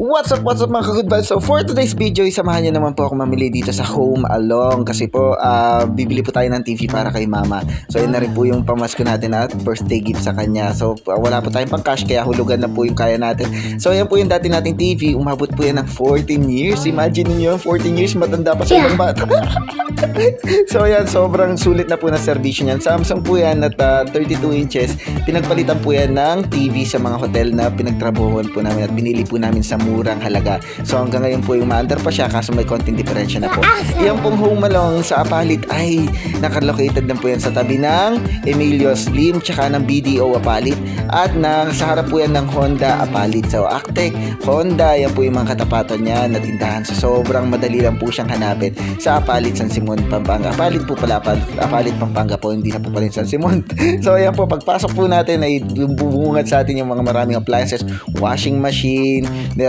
What's up mga ka-good vibes? So for today's video, samahan niyo naman po ako mamili dito sa Home Along kasi po bibili po tayo ng TV para kay mama. So yun na rin po yung pamasko natin at birthday gift sa kanya. So wala po tayong pang cash kaya hulugan na po yung kaya natin. So yan po yung dati nating TV, umabot po yan ng 14 years. Imagine niyo 14 years, matanda pa sa ibang bata. So yan, sobrang sulit na po na servisyo niyan. Samsung po yan at 32 inches. Pinagpalitan po yan ng TV sa mga hotel na pinagtrabahuan po namin at binili po namin sa murang halaga. So hanggang ngayon po yung maandar pa siya kaso may konting diferensya na po. Yan pong Home Along sa Apalit ay nakalocated na po yan sa tabi ng Emilio Slim tsaka ng BDO Apalit at sa harap po yan ng Honda Apalit. So Actec, Honda, yan po yung mga katapatan niya na tindahan. So sobrang madali lang po siyang hanapin sa Apalit San Simon, Pampanga. Apalit po pala, Apalit Pampanga po, hindi na po pala San Simon. So ayan po, pagpasok po natin ay bubungad sa atin yung mga maraming appliances, washing machine,